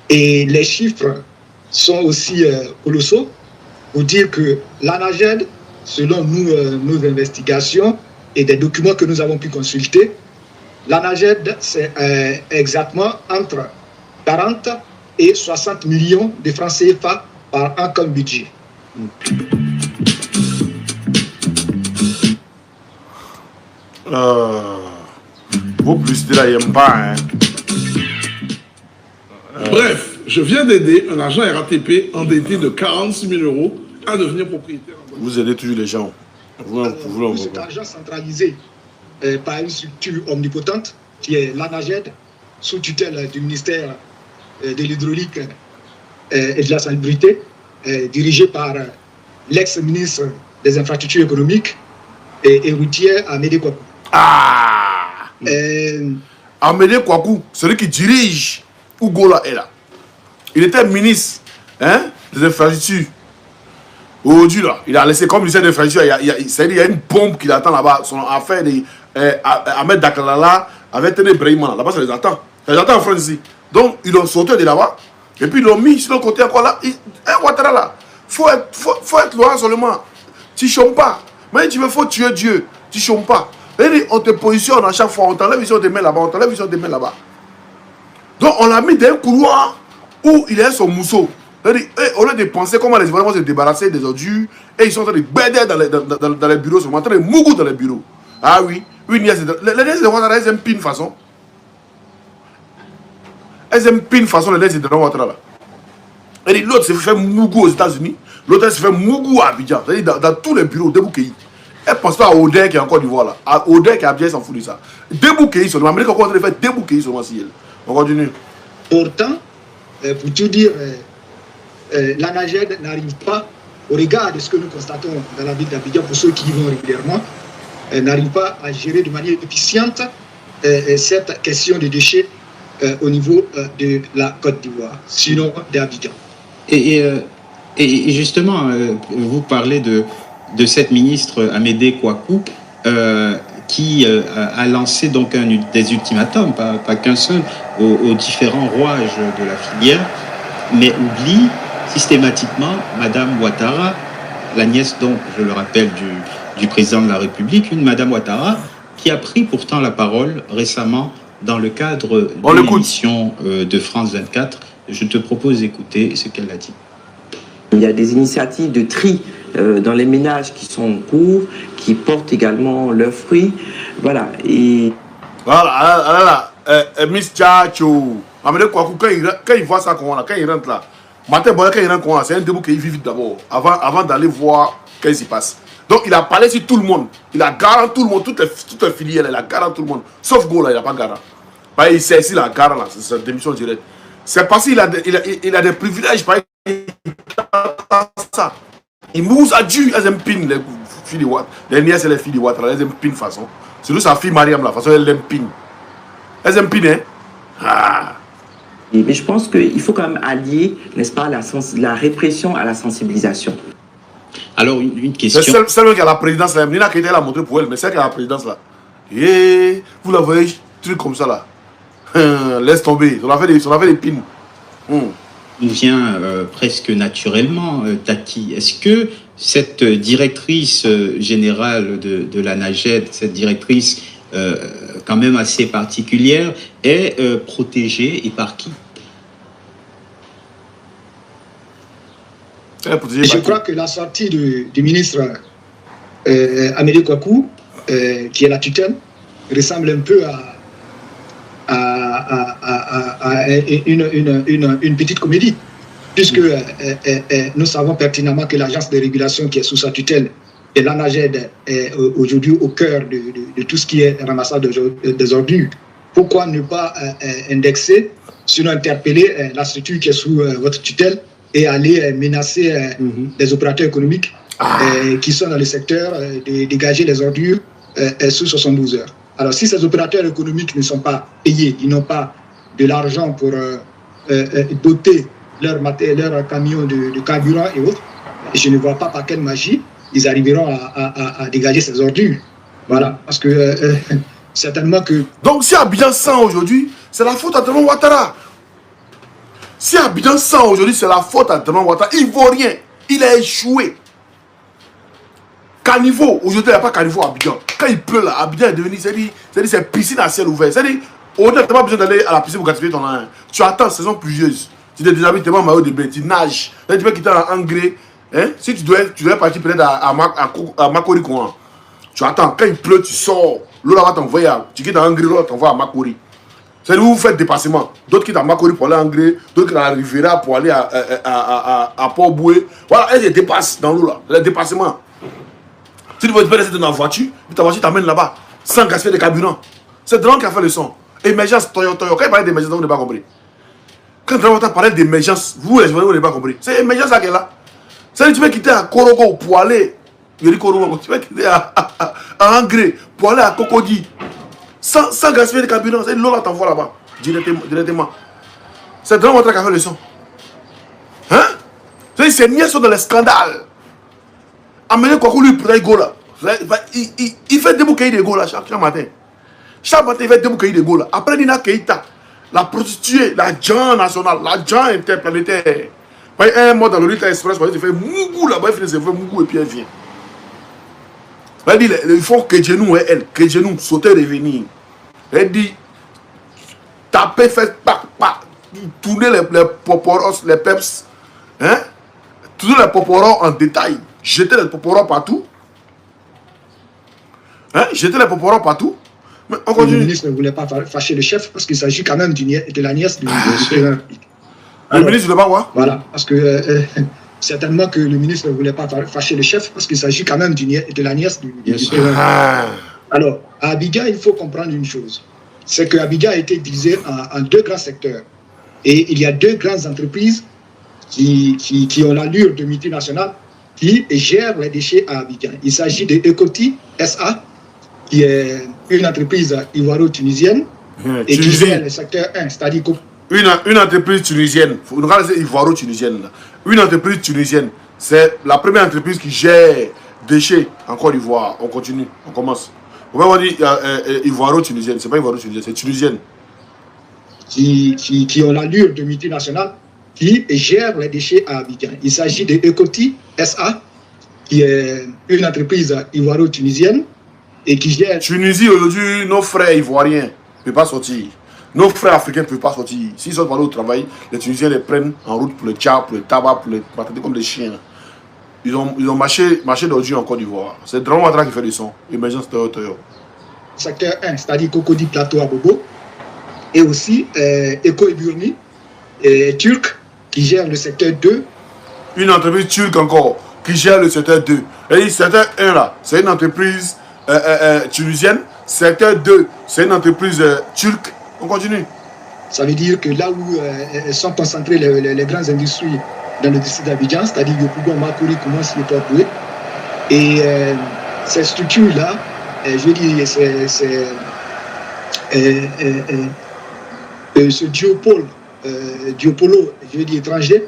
Et les chiffres sont aussi colossaux pour dire que l'ANAGED, selon nos investigations et des documents que nous avons pu consulter, l'ANAGED, c'est exactement entre 40 et 60 millions de francs CFA par an comme budget. Vos publicités là, ils n'aiment pas. Hein. Bref, je viens d'aider un agent RATP endetté de 46 000 € à devenir propriétaire. Vous aidez toujours les gens. Tout cet argent centralisé par une structure omnipotente qui est l'ANAGED, sous tutelle du ministère de l'hydraulique et de la salubrité, dirigé par l'ex-ministre des infrastructures économiques et routières, Amédée Kouakou. Ah Amédée Kouakou, celui qui dirige Ougola est là. Il était ministre des infrastructures. Aujourd'hui, là, il a laissé comme ministère des infrastructures. Il y a une bombe qui l'attend là-bas. Son affaire de Ahmed Dakalala avec Tene Brahima. Là-bas, ça les attend. Ça les attend en France ici. Donc, ils l'ont sauté de là-bas. Et puis, ils l'ont mis sur le côté encore là. Ouattara là. Faut être loin seulement. Tu ne chômes pas. Mais tu veux, faut tuer Dieu. Tu ne chômes pas. On te positionne à chaque fois. On t'enlève ici, on te met là-bas. On t'enlève ici, on te met là-bas. Donc, on l'a mis dans un couloir où il est son mousseau. Au lieu de penser comment les Ivoiriens vont se débarrasser des ordures, et ils sont en train de bêder dans les bureaux, ils sont en train de mougou dans les bureaux. Ah oui, les nièces de Ouattara, elles aiment pine façon. Elles aiment pine façon les nièces de Ouattara là. Et l'autre se fait mougou aux États-Unis, l'autre se fait mougou à Abidjan, c'est-à-dire dans tous les bureaux, Deboukéi. Elle pense pas à Odin qui est encore d'Ivoire là. À Odin qui a bien s'en fout de ça. Deboukéi seulement, l'Amérique est encore en train de faire Deboukéi seulement si elle. On continue. Pourtant, pour tout dire, l'ANAGED n'arrive pas, au regard de ce que nous constatons dans la ville d'Abidjan, pour ceux qui y vont régulièrement, n'arrive pas à gérer de manière efficiente cette question de déchets au niveau de la Côte d'Ivoire, sinon d'Abidjan. Et justement, vous parlez de cette ministre Amédée Kouakou qui a lancé donc des ultimatums, pas qu'un seul, aux différents rouages de la filière, mais oublie systématiquement Madame Ouattara, la nièce donc, je le rappelle, du président de la République, une Madame Ouattara qui a pris pourtant la parole récemment dans le cadre de l'émission de France 24. Je te propose d'écouter ce qu'elle a dit. Il y a des initiatives de tri dans les ménages qui sont en cours, qui portent également leurs fruits. Voilà. Et... Voilà, Miss Tchacho. Amédée Kouakou, quand il voit ça, quand il rentre là, Matin, quand il rentre là, c'est un debout qui vit vite d'abord, avant d'aller voir qu'est-ce qui se passe. Donc il a parlé sur tout le monde. Il a garanti tout le monde, toutes les filières, il a garanti tout le monde. Sauf Go là, il n'a pas garanti. Il sait ici la garant là, c'est sa démission directe. C'est parce qu'il a des privilèges, par ça. Il mousse à Dieu, elles aiment pin les filles de Ouattara. Les nièces et les filles de Ouattara, elles aiment pin façon. C'est sa fille Mariam là, façon elle aime pin. Elles aiment pin, hein. Ah. Mais je pense qu'il faut quand même allier, n'est-ce pas, la répression à la sensibilisation. Alors, une question. C'est celle qui a la présidence là, Nina Keïta l'a montré pour elle, mais celle qui a la présidence là. Et vous la voyez, truc comme ça là. Laisse tomber, on a fait des pins. Il vient presque naturellement, Tati. Est-ce que cette directrice générale de l'ANAGED, cette directrice quand même assez particulière, est protégée et par qui? Je crois que la sortie du ministre Amédée Kouakou, qui est la tutelle, ressemble un peu à une petite comédie, puisque nous savons pertinemment que l'agence de régulation qui est sous sa tutelle et l'ANAGED est aujourd'hui au cœur de tout ce qui est ramassage des ordures. Pourquoi ne pas indexer, sinon interpeller la structure qui est sous votre tutelle et aller menacer des opérateurs économiques qui sont dans le secteur de dégager les ordures sous 72 heures. Alors si ces opérateurs économiques ne sont pas payés, ils n'ont pas de l'argent pour doter leur camion de carburant et autres, je ne vois pas par quelle magie ils arriveront à dégager ces ordures. Voilà, parce que certainement que... Donc si Abidjan 100 aujourd'hui, c'est la faute à Draman Ouattara. Si Abidjan 100 aujourd'hui, c'est la faute à Draman Ouattara. Il ne vaut rien. Il a échoué. Caniveau, aujourd'hui, il n'y a pas Caniveau à Abidjan. Quand il pleut là, Abidjan est devenu, c'est piscine à ciel ouvert. C'est-à-dire, aujourd'hui, tu n'as pas besoin d'aller à la piscine pour gaspiller ton linge. Tu attends saison pluvieuse. Tu te déshabilles, tu es en maillot de bain, tu nages. Là, tu peux quitter en engrais. Hein? Si tu dois partir peut-être à Makori, tu attends. Quand il pleut, tu sors. L'autre va t'envoyer à... Tu quittes à Hongrie, l'autre t'envoie à Makori. C'est-à-dire où vous faites dépassement. D'autres quittent à Makori pour aller à Hongrie, d'autres quittent à Riviera pour aller à Port-Boué. Voilà, elles se dépassent dans l'eau là. Le dépassement. Si tu veux te laisser dans la voiture, ta voiture t'amène là-bas, sans gaspiller de carburant. C'est Drone qui a fait le son. Émergence Toyota. Quand il parlait d'émergence, vous n'avez pas compris. Quand Drone parlait d'émergence, vous n'avez pas compris. C'est émergence là qu'elle est là. C'est-à-dire tu veux quitter à Korogo pour aller... Je dis Korogo, tu veux quitter à Hongrie pour aller à Cocody. Sans gaspiller de carburant, c'est l'eau là t'envoie là-bas, directement. C'est Drone qui a fait le son. Hein? C'est-à-dire ces niais sont dans les scandales. Amenez Kwaku lui pour go là. Il fait des bouquets de go là chaque matin. Chaque matin il fait des bouquets de go là. Après Nina Keita, la prostituée, l'agent national, l'agent interplanétaire. Un mois dans l'Orient Express, il fait mougou là-bas, il fait mougou et puis elle vient. Elle dit, il faut que Genou et elle, que Genou sauter revenir. Elle dit, taper, faire tourner les poporos, les peps, hein? Tourner les poporos en détail, jeter les poporos partout. Hein? Jeter les poporos partout. Mais on continue. Le ministre ne voulait pas fâcher le chef parce qu'il s'agit quand même de la nièce du président. Le ministre ne veut pas quoi? Voilà, parce que certainement que le ministre ne voulait pas fâcher le chef parce qu'il s'agit quand même de la nièce du président. Alors, à Abidjan, il faut comprendre une chose. C'est que Abidjan a été divisé en deux grands secteurs. Et il y a deux grandes entreprises qui ont l'allure de multinationales qui gèrent les déchets à Abidjan. Il s'agit de Ecoti SA, qui est une entreprise ivoiro-tunisienne et qui gère le secteur 1, c'est-à-dire une entreprise tunisienne, nous allons dire ivoiro-tunisienne. Une entreprise tunisienne, c'est la première entreprise qui gère déchets en Côte d'Ivoire. On continue, on commence. On va dire ivoiro-tunisienne, c'est pas ivoiro-tunisienne, c'est tunisienne. Qui ont l'allure de multinationales qui gèrent les déchets à Abidjan. Il s'agit de Ecoti SA, qui est une entreprise ivoiro-tunisienne et qui gère... Tunisie, aujourd'hui, nos frères ivoiriens ne peuvent pas sortir. Nos frères africains ne peuvent pas sortir. S'ils sont parlés au travail, les Tunisiens les prennent en route pour le tchap, pour le tabac, pour les patater comme des chiens. Ils ont marché d'aujourd'hui en Côte d'Ivoire. C'est Drone Ouattara qui fait du son. Émergence Toyota. Secteur 1, c'est-à-dire Cocody Plateau à Bobo. Et aussi Eko Eburni, turc, qui gère le secteur 2. Une entreprise turque encore, qui gère le secteur 2. Et le secteur 1 là, c'est une entreprise tunisienne. Secteur 2, c'est une entreprise turque. On continue. Ça veut dire que là où sont concentrées les grandes industries dans le district d'Abidjan, c'est-à-dire Yopougon, Makori, commence le Port-Boué. Et ces structures-là, je veux dire, ce diopolo, je veux dire étranger,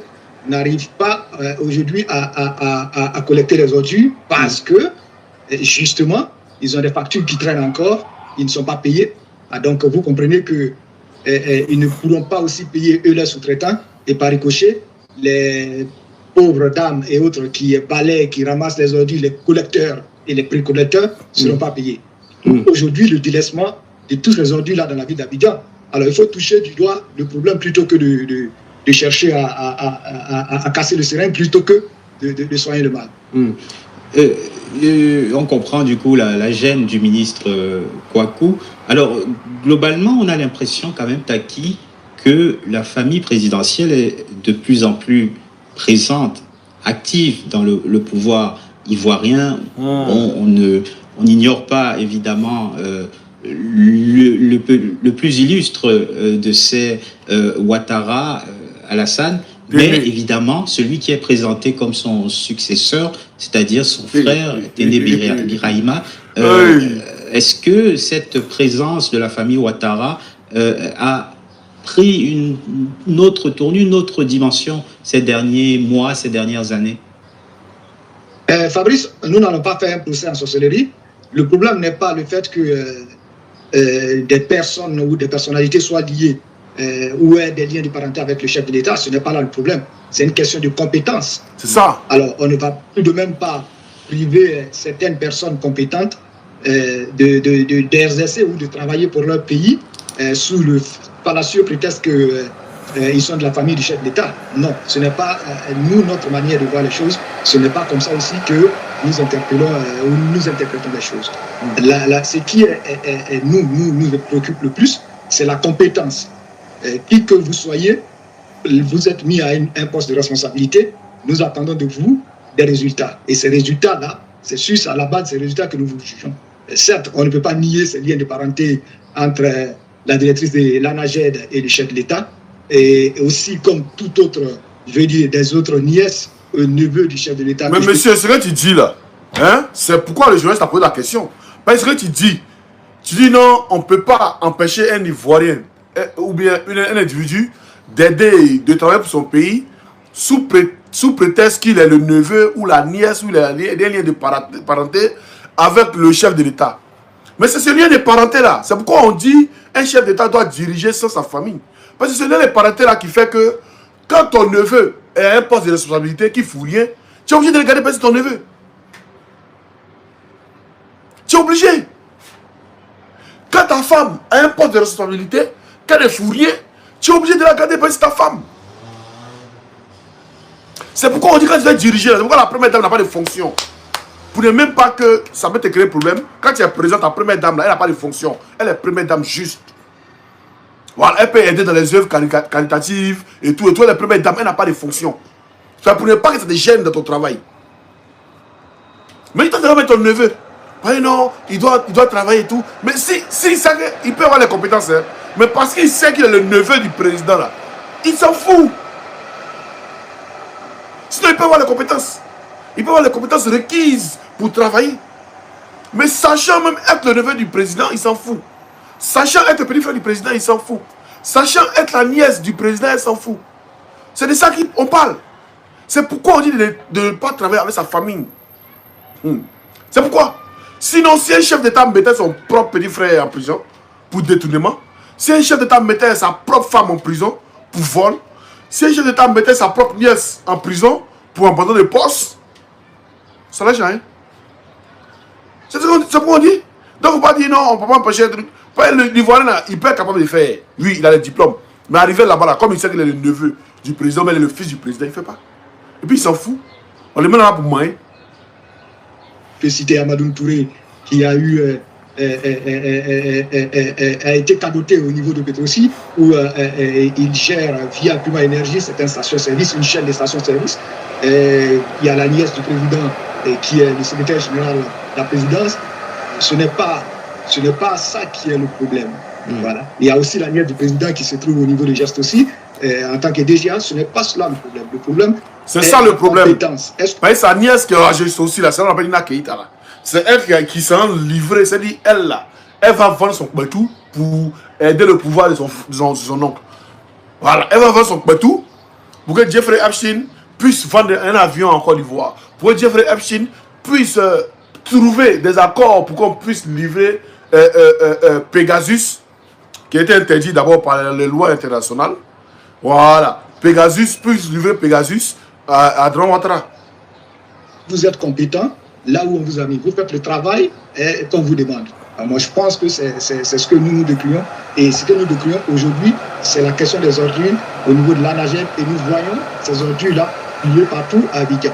n'arrive pas aujourd'hui à collecter les ordures parce que, justement, ils ont des factures qui traînent encore, ils ne sont pas payés. Donc, vous comprenez qu'ils ne pourront pas aussi payer eux leurs sous-traitants et par ricochet, les pauvres dames et autres qui balaient, qui ramassent les ordures, les collecteurs et les précollecteurs ne seront pas payés. Aujourd'hui, le délaissement de tous les ordures là dans la ville d'Abidjan. Alors, il faut toucher du doigt le problème plutôt que de chercher à casser le seringue plutôt que de soigner le mal. On comprend du coup la gêne du ministre Kwaku. Alors, globalement, on a l'impression quand même, Taki, que la famille présidentielle est de plus en plus présente, active dans le pouvoir ivoirien. On n'ignore pas, évidemment, le plus illustre de ces Ouattara, Alassane, mais évidemment, celui qui est présenté comme son successeur, c'est-à-dire son frère, Téné Birahima. Est-ce que cette présence de la famille Ouattara a pris une autre tournure, une autre dimension ces derniers mois, ces dernières années? Fabrice, nous n'allons pas faire un procès en sorcellerie. Le problème n'est pas le fait que des personnes ou des personnalités soient liées ou aient des liens de parenté avec le chef de l'État. Ce n'est pas là le problème. C'est une question de compétence. C'est ça. Alors, on ne va tout de même pas priver certaines personnes compétentes d'exercer ou de travailler pour leur pays sous le fallacieux prétexte qu'ils sont de la famille du chef de l'État. Non, ce n'est pas nous, notre manière de voir les choses. Ce n'est pas comme ça aussi que nous interpellons ou nous interprétons les choses. Ce qui nous préoccupe le plus, c'est la compétence. Qui que vous soyez, vous êtes mis à un poste de responsabilité, nous attendons de vous des résultats. Et ces résultats-là, c'est sur à la base de ces résultats que nous vous jugeons. Certes, on ne peut pas nier ces liens de parenté entre la directrice de l'ANAGED et le chef de l'État, et aussi comme tout autre, je veux dire, des autres nièces, neveux du chef de l'État. Mais monsieur, ce que tu dis là, hein, c'est pourquoi le journaliste a posé la question. Parce que tu dis non, on ne peut pas empêcher un Ivoirien ou bien un individu d'aider, de travailler pour son pays sous prétexte qu'il est le neveu ou la nièce ou des liens de parenté avec le chef de l'État. Mais c'est ce lien de parenté là. C'est pourquoi on dit un chef d'État doit diriger sans sa famille. Parce que c'est ce lien de parenté là qui fait que quand ton neveu est à un poste de responsabilité qui ne fout rien, tu es obligé de regarder passer ton neveu. Tu es obligé. Quand ta femme a un poste de responsabilité, quand elle ne fout rien, tu es obligé de la garder passer ta femme. C'est pourquoi on dit quand tu dois diriger, c'est pourquoi la première dame n'a pas de fonction. Pour ne même pas que ça peut te créer problème. Quand tu es présent, ta première dame, là, elle n'a pas de fonction. Elle est première dame juste. Voilà, elle peut aider dans les œuvres caritatives et tout. Et toi, la première dame, elle n'a pas de fonction. Ça pour ne pas que ça te gêne dans ton travail. Mais toi, tu vas mettre ton neveu. Oui, non, il doit travailler et tout. Mais si il sait qu'il peut avoir les compétences, hein, mais parce qu'il sait qu'il est le neveu du président, là, il s'en fout. Sinon, il peut avoir les compétences. Il peut avoir les compétences requises pour travailler. Mais sachant même être le neveu du président, il s'en fout. Sachant être le petit frère du président, il s'en fout. Sachant être la nièce du président, il s'en fout. C'est de ça qu'on parle. C'est pourquoi on dit de ne pas travailler avec sa famille. C'est pourquoi. Sinon, si un chef d'État mettait son propre petit frère en prison pour détournement, si un chef d'État mettait sa propre femme en prison pour vol, si un chef d'État mettait sa propre nièce en prison pour abandon de poste, ça n'a rien. C'est ce qu'on dit. Donc, il ne faut pas dire non, on ne peut pas empêcher un truc. L'Ivoirien, il peut être capable de faire. Lui, il a le diplôme. Mais arrivé là-bas, là, comme il sait qu'il est le neveu du président, mais il est le fils du président, il ne fait pas. Et puis il s'en fout. On le met là pour moi. Je peux citer Amadou Touré, qui a été cadoté au niveau de Petrosi, où il gère via Puma Énergie certaines stations-service, une chaîne de stations-service. Il y a la nièce du président qui est le secrétaire général de la présidence. Ce n'est pas ça qui est le problème. Voilà. Il y a aussi la nièce du président qui se trouve au niveau des gestes aussi. En tant que DGA, ce n'est pas cela le problème. Le problème, c'est ça le problème. C'est sa nièce qui a juste aussi là, ça s'appelle Nina Keïta là. C'est elle qui s'est livrée, c'est-à-dire elle là, elle va vendre son kbetou pour aider le pouvoir de son oncle. Voilà, elle va vendre son kbetou pour que Jeffrey Epstein puisse vendre un avion en Côte d'Ivoire. Pour que Jeffrey Epstein puisse trouver des accords pour qu'on puisse livrer Pegasus, qui a été interdit d'abord par les lois internationales. Voilà, Pegasus puisse livrer Pegasus à Dran Ouattara. Vous êtes compétent, là où on vous a mis, vous faites le travail qu'on vous demande. Alors moi, je pense que c'est ce que nous décrions. Et ce que nous décrions aujourd'hui, c'est la question des ordures au niveau de l'ANAGED. Et nous voyons ces ordures-là liées partout à Abidjan.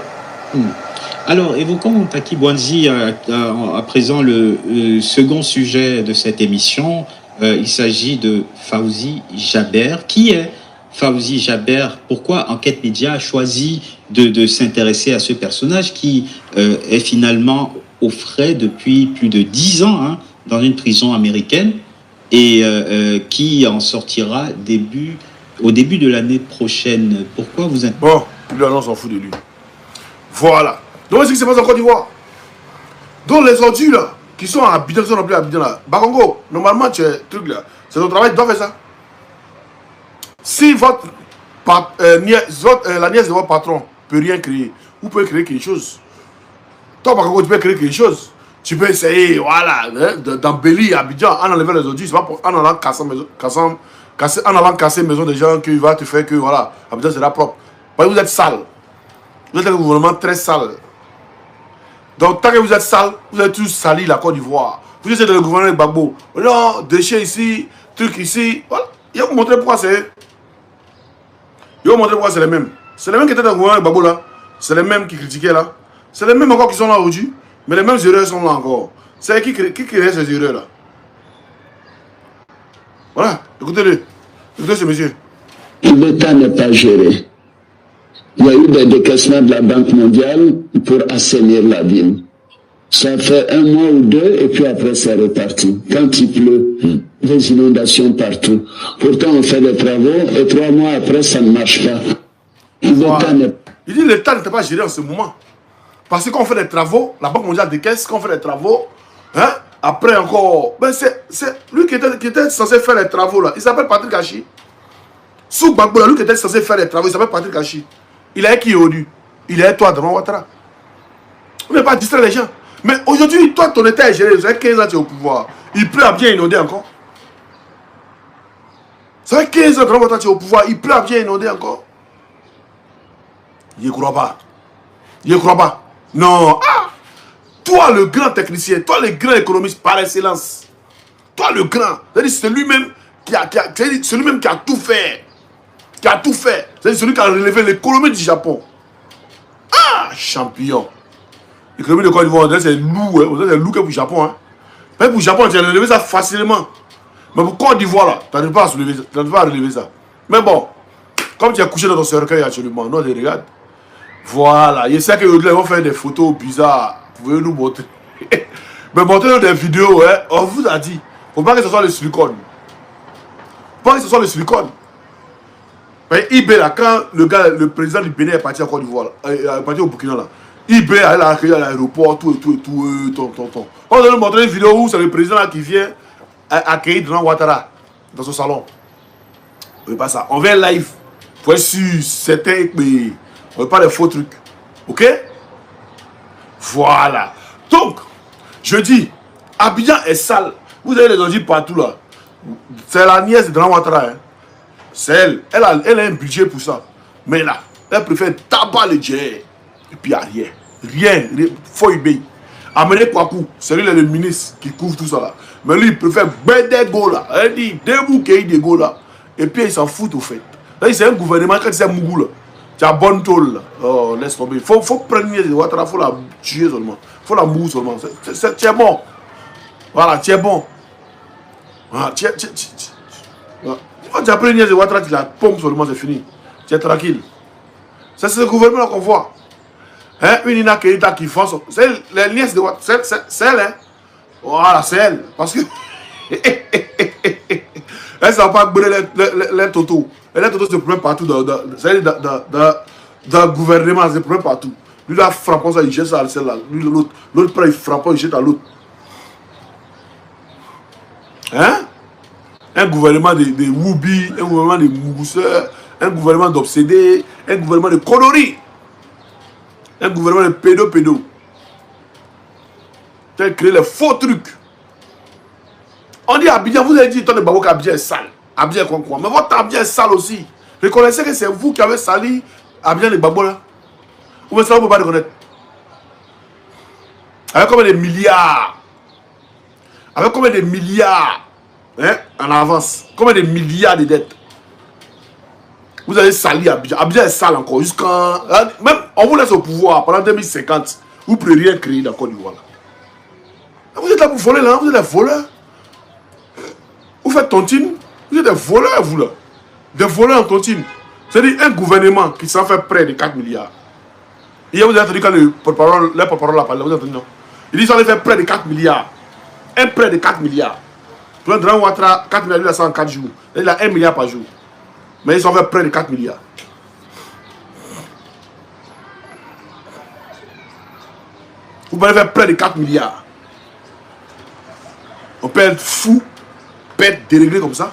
Alors, évoquons, Taki Bouanzi, à présent le second sujet de cette émission. Il s'agit de Fawzi Jaber. Qui est Fawzi Jaber? Pourquoi Enquête Média a choisi de s'intéresser à ce personnage qui est finalement au frais depuis plus de 10 ans hein, dans une prison américaine et qui en sortira au début de l'année prochaine? Pourquoi vous êtes... Bon, lui, on s'en fout de lui. Voilà. Donc, ce qui se passe en Côte d'Ivoire. Donc, les ordures là, qui sont à Abidjan, qui sont appelés à Abidjan là, Bakongo, normalement, tu es truc là, c'est ton travail, tu dois faire ça. Si la nièce de votre patron peut rien créer, vous pouvez créer quelque chose. Toi, Bakongo, tu peux créer quelque chose. Tu peux essayer, voilà, d'embellir Abidjan en enlevant les ordures, c'est pas en allant casser maison des gens qui va te faire que, voilà, Abidjan sera propre. Parce que vous êtes sale. Vous êtes un gouvernement très sale. Donc, tant que vous êtes sale, vous êtes tous salis la Côte d'Ivoire. Vous êtes le gouvernement de Gbagbo. Non, déchets ici, trucs ici. Voilà. Il va vous montrer pourquoi c'est. Il va vous montrer pourquoi c'est les mêmes. C'est les mêmes qui étaient dans le gouvernement de Gbagbo là. C'est les mêmes qui critiquaient là. C'est les mêmes encore qui sont là aujourd'hui. Mais les mêmes erreurs sont là encore. C'est qui crée ces erreurs-là? Voilà, écoutez-le. Écoutez ce monsieur. L'État n'est pas géré. Il y a eu des décaissements de la Banque mondiale pour assainir la ville. Ça fait 1 mois ou 2 et puis après c'est reparti. Quand il pleut, des inondations partout. Pourtant on fait des travaux et 3 mois après ça ne marche pas. Voilà. Il dit l'État n'était pas géré en ce moment. Parce qu'on fait des travaux, la Banque mondiale décaisse, qu'on fait des travaux, hein, après encore, ben c'est lui qui était censé faire les travaux là, il s'appelle Patrick Hachi. Sous Gbagbo, lui qui était censé faire les travaux, il s'appelle Patrick Hachi. Il est qui aujourd'hui? Il est toi, Draman Ouattara. On ne pas distraire les gens. Mais aujourd'hui, toi, ton État est géré, ça fait 15 ans que tu es au pouvoir. Il pleut à bien inonder encore. Ça fait 15 ans que tu es au pouvoir, il pleut à bien inonder encore. Il ne croit pas. Il ne croit pas. Non. Ah! Toi, le grand technicien, toi, le grand économiste par excellence. Toi, le grand. C'est lui-même qui a tout fait. Qui a tout fait. C'est celui qui a relevé l'économie du Japon. Ah, champion. L'économie de Côte d'Ivoire, c'est loup. Hein. C'est loup que pour le Japon. Hein. Mais pour le Japon, tu as relevé ça facilement. Mais pour Côte d'Ivoire, là, tu n'arrives pas à relever ça. Mais bon, comme tu as couché dans ton cercueil actuellement, non, je regarde. Voilà, je sais que ils vont faire des photos bizarres. Vous pouvez nous montrer. Mais montrez-nous des vidéos, hein. On vous a dit. Faut pas que ce soit le silicone. Faut pas que ce soit le silicone. Mais eBay là, quand le président du Bénin est parti à Côte d'Ivoire, est parti au Burkina là, eBay elle a accueilli à l'aéroport, tout. On va nous montrer une vidéo où c'est le président là qui vient accueillir Draman Ouattara dans son salon. On veut pas ça. On vient live. Pour être sûr, c'était. On veut pas des faux trucs. Ok? Voilà. Donc, je dis, Abidjan est sale. Vous avez les origines partout là. C'est la nièce de Draman Ouattara. Hein. C'est elle. Elle a un budget pour ça. Mais là, elle préfère tabac le jet. Et puis il n'y a rien. Rien. Faut y amener Kwaku. C'est lui le ministre qui couvre tout ça là. Mais lui, il préfère des go là. Elle dit, débouquer des go là. Et puis il s'en fout au fait. C'est un gouvernement quand c'est Mougou là. Tu as bonne tôle là. Oh, laisse tomber. Faut prendre une Ouattara, faut la tuer seulement. Faut la mourir seulement. Tu es bon. Voilà, tu es bon. Voilà, tu quand tu as pris une nièce de Ouattara, tu la pompes seulement, c'est fini. Tu es tranquille. C'est ce gouvernement qu'on voit. Hein? Une Ina Keita qui fonce. C'est la nièce de Ouattara. C'est elle. Hein? Voilà, c'est elle. Parce que. Elle ne va pas brûler les totos. Et les totos se prennent partout. Dans le gouvernement, se prennent partout. Lui, là, frappant ça, il jette ça à celle-là. Lui, l'autre. L'autre prend, il frappe, il jette à l'autre. Hein? Un gouvernement de Woubi, un gouvernement de Mougousseur, un gouvernement d'obsédés, un gouvernement de conneries, un gouvernement de pédo. Tu as créé les faux trucs. On dit Abidjan, vous avez dit toi de Babo qu'Abidjan est sale. Abidjan est quoi? Mais votre Abidjan est sale aussi. Reconnaissez que c'est vous qui avez sali Abidjan de Babo là. Ou bien ça vous ne pouvez pas reconnaître. Avec combien de milliards? Avec combien de milliards? Hein, en avance. Combien de milliards de dettes? Vous avez sali Abidjan. Abidjan est sale encore. Jusqu'en. Même on vous laisse au pouvoir pendant 2050. Vous ne pouvez rien créer dans Côte d'Ivoire. Vous êtes là pour voler là. Vous êtes des voleurs. Vous faites tontine. Vous êtes des voleurs, vous là. Des voleurs en tontine. C'est-à-dire un gouvernement qui s'en fait près de 4 milliards. Hier vous avez entendu quand le porte-parole a parlé. Vous avez entendu non? Il dit qu'ils en fait près de 4 milliards. Un près de 4 milliards. Pour un Draman Ouattara, 4 milliards, il a ça en 4 jours. Il a 1 milliard par jour. Mais ils ont fait près de 4 milliards. Vous pouvez faire près de 4 milliards. On peut être fou, peut être déréglé comme ça.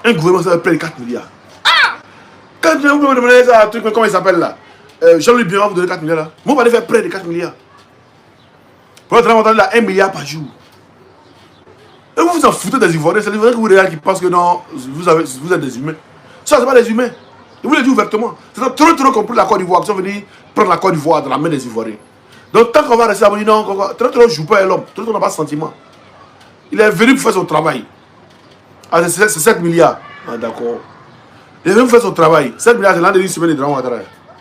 Un gouvernement, ça fait près de 4 milliards. Ah! Quand vous me demandez ça, un truc, comment il s'appelle là? Jean-Louis Biron vous donne 4 milliards là. Moi, on va aller faire près de 4 milliards. Pour un Draman Ouattara, il a 1 milliard par jour. Et vous vous en foutez des Ivoiriens, c'est les Ivoiriens que vous regardez qui pensent que non, vous êtes des humains. Ça, c'est pas des humains. Je vous le dis ouvertement. C'est trop compris la Côte d'Ivoire qui sont venus prendre la Côte d'Ivoire dans la main des Ivoiriens. Donc, tant qu'on va rester à dire non, trop ne joue pas à l'homme, trop n'a pas de sentiment. Il est venu pour faire son travail. Ah, c'est 7 milliards. Ah, d'accord. Il est venu pour faire son travail. 7 milliards, c'est l'an de une semaine de Draman Ouattara.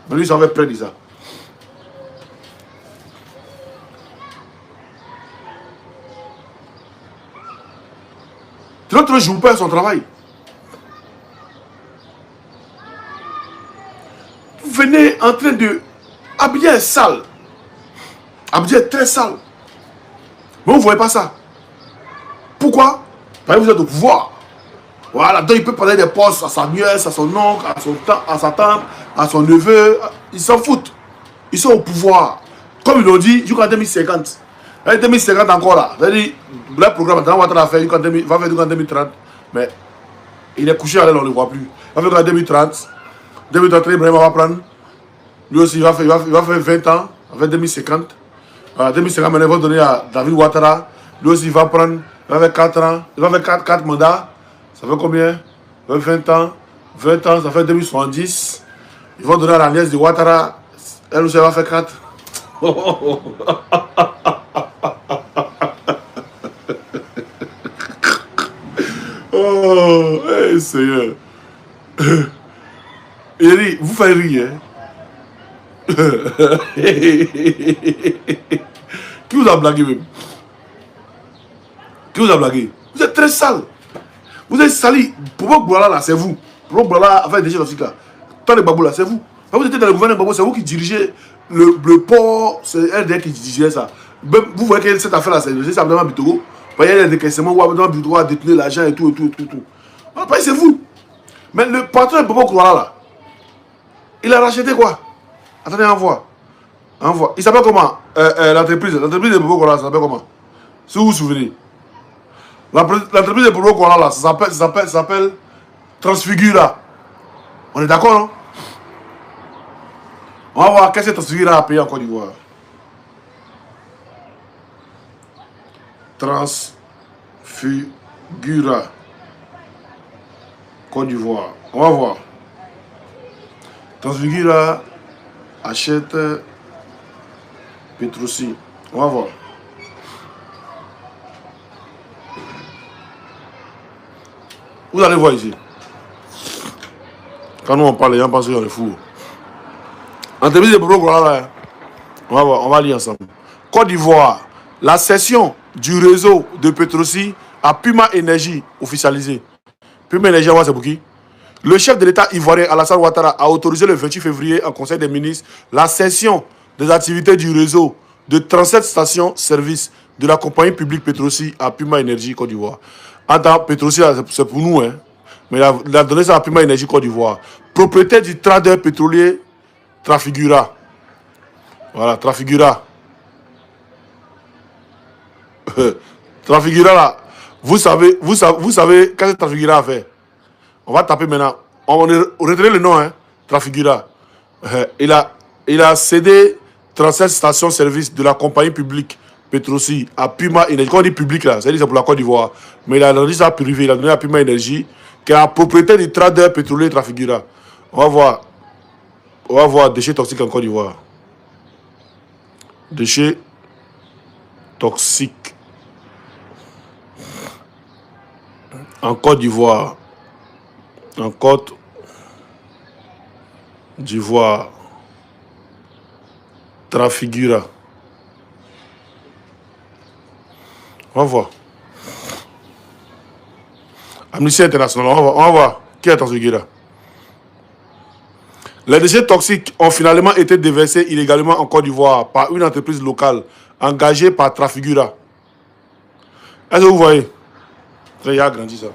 Mais lui, il s'en fait près de ça. L'autre jour pas son travail. Vous venez en train de habiller sale. Habiller très sale. Mais vous ne voyez pas ça. Pourquoi? Parce que vous êtes au pouvoir. Voilà, donc il peut parler des postes à sa nièce, à son oncle, à sa tante, à son neveu. Ils s'en foutent. Ils sont au pouvoir. Comme ils l'ont dit, jusqu'en 2050. En 2050 encore là. C'est-à-dire, le programme, va faire jusqu'en 2030. Mais il est couché à l'aile, on ne le voit plus. Il va faire jusqu'en 2030. 2030, Ibrahim va prendre. Lui aussi, il va faire 20 ans. Avec 2050. 2050, maintenant, il va donner à David Ouattara. Lui aussi, il va prendre. Il va faire 4 ans. Il va faire 4 mandats. Ça fait combien? 20 ans. 20 ans, ça fait 2070. Ils vont donner à la nièce de Ouattara. Elle aussi, elle va faire 4. Oh, hey, Seigneur. Il dit, vous faites rire, hein? Qui vous a blagué même? Qui vous a blagué? Vous êtes très sale. Vous êtes sali. Pour vous, là, c'est vous. Pour vous, là, avec des gens toxiques là. Tant les babous là, c'est vous. Quand vous étiez dans le gouvernement Babou, c'est vous qui dirigez le port. C'est elle qui dirigeait ça. Vous voyez que cette affaire là, c'est simplement Bitogo. Il y a des décaissements où Bitogo a détenu l'argent et tout. Après, c'est vous. Mais le patron de Bobo Kouara là, il a racheté quoi? Attendez, envoie. Il s'appelle comment? L'entreprise de Bobo Kouara, ça s'appelle comment? Si vous vous souvenez. L'entreprise de Bobo Kouara là, ça s'appelle Transfigura. On est d'accord, non? On va voir qu'est-ce que Transfigura a payé en Côte d'Ivoire. Transfigura. Côte d'Ivoire. On va voir. Transfigura achète Petrosi. On va voir. Vous allez voir ici. Quand nous on parle, les gens pensent qu'on est fous. Entreprise de Bobo Kouara, on va voir, on va lire ensemble. Côte d'Ivoire, la cession du réseau de Petrosi à Puma Énergie officialisée. Puma Énergie, c'est pour qui? Le chef de l'État ivoirien Alassane Ouattara a autorisé le 28 février en Conseil des ministres la cession des activités du réseau de 37 stations-service de la compagnie publique Petrosi à Puma Énergie Côte d'Ivoire. Attends, Petrosi, c'est pour nous, hein. Mais il a donné ça à Puma Énergie Côte d'Ivoire. Propriétaire du trader pétrolier Trafigura. Voilà, Trafigura. Trafigura là. Vous savez qu'est-ce que Trafigura a fait? On va taper maintenant. On retient le nom, hein. Trafigura. Il a cédé 37 stations-service de la compagnie publique Petrosi à Puma Énergie. Quand on dit public là, c'est pour la Côte d'Ivoire. Mais il a donné ça privé, il a donné à Puma Énergie, qui est la propriétaire du trader pétrolier Trafigura. On va voir déchets toxiques en Côte d'Ivoire. Déchets toxiques en Côte d'Ivoire. En Côte d'Ivoire. Trafigura. On va voir. Amnesty International, on va voir. Qui est Trafigura? Les déchets toxiques ont finalement été déversés illégalement en Côte d'Ivoire par une entreprise locale engagée par Trafigura. Est-ce que vous voyez? Il a grandi ça.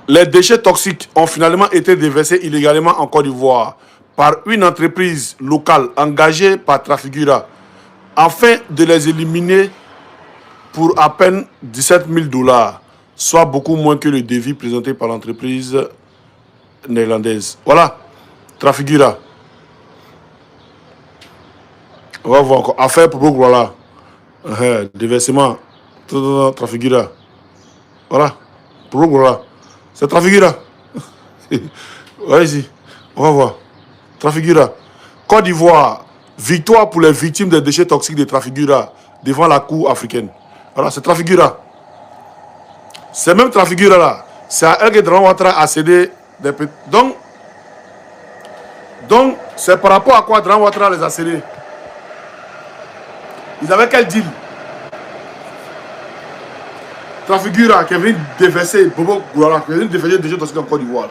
Les déchets toxiques ont finalement été déversés illégalement en Côte d'Ivoire par une entreprise locale engagée par Trafigura afin de les éliminer pour à peine 17 000 $, soit beaucoup moins que le devis présenté par l'entreprise néerlandaise. Voilà, Trafigura. On va voir encore. Affaire pour beaucoup, voilà. Déversement. Trafigura. Voilà. Pour beaucoup, voilà. C'est Trafigura. Voilà ici. On va voir. Trafigura. Côte d'Ivoire. Victoire pour les victimes des déchets toxiques de Trafigura devant la Cour africaine. Voilà, c'est Trafigura. C'est même Trafigura là. C'est à elle que Draman Ouattara a cédé des... Donc, c'est par rapport à quoi Draman Ouattara les a cédés. Ils avaient quel deal? Trafigura qui est venu déverser Bobo Gourara, qui est venu déverser des gens en Côte d'Ivoire.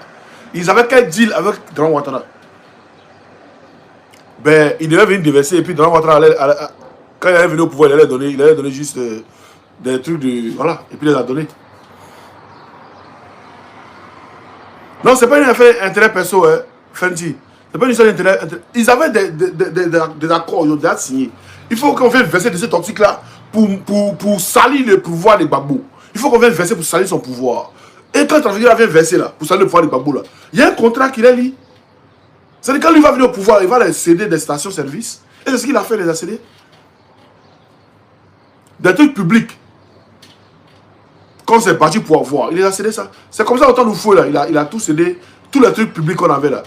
Ils avaient quel deal avec Dramane Ouattara? Ben, il devait venir déverser et puis Dramane Ouattara quand il est venu au pouvoir, il allait donner juste des trucs de. Voilà, et puis il les a donnés. Non, c'est pas une affaire d'intérêt perso, hein, Fenty. C'est pas une histoire d'intérêt. Ils avaient des accords, ils ont déjà signé. Il faut qu'on vienne verser de cette optique-là pour salir le pouvoir des Gbagbo. Il faut qu'on vienne verser pour salir son pouvoir. Et quand Trafigura vient verser là, pour salir le pouvoir des Gbagbo là, il y a un contrat qu'il est lié. C'est-à-dire quand lui va venir au pouvoir, il va les céder des stations-service. Et c'est ce qu'il a fait, les a cédés. Des trucs publics. Quand c'est parti pour avoir, il les a cédé ça. C'est comme ça, autant nous fouet là, il a tout cédé, tous les trucs publics qu'on avait là.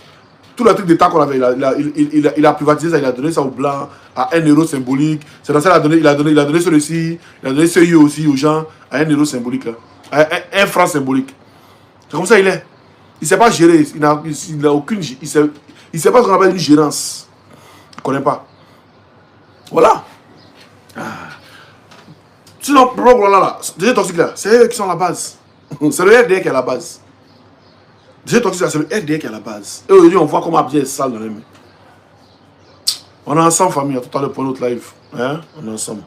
Tous les trucs d'État qu'on avait, il a privatisé ça, il a donné ça aux Blancs à 1 euro symbolique. C'est dans ça qu'il a donné celui-ci, il a donné celui aussi aux gens à 1 euro symbolique, là, à 1 franc symbolique. C'est comme ça il est. Il ne sait pas gérer, il n'a aucune. Il sait pas ce qu'on appelle une gérance. Il ne connaît pas. Voilà. Sinon, le problème là, déjà toxique là, c'est eux qui sont la base. C'est le RDR qui est la base. Déjà toxique là, c'est le RDR qui est la base. Et aujourd'hui, on voit comment bien est sale dans les mains. On est ensemble, famille, à tout à l'heure pour notre live. Hein? On est ensemble.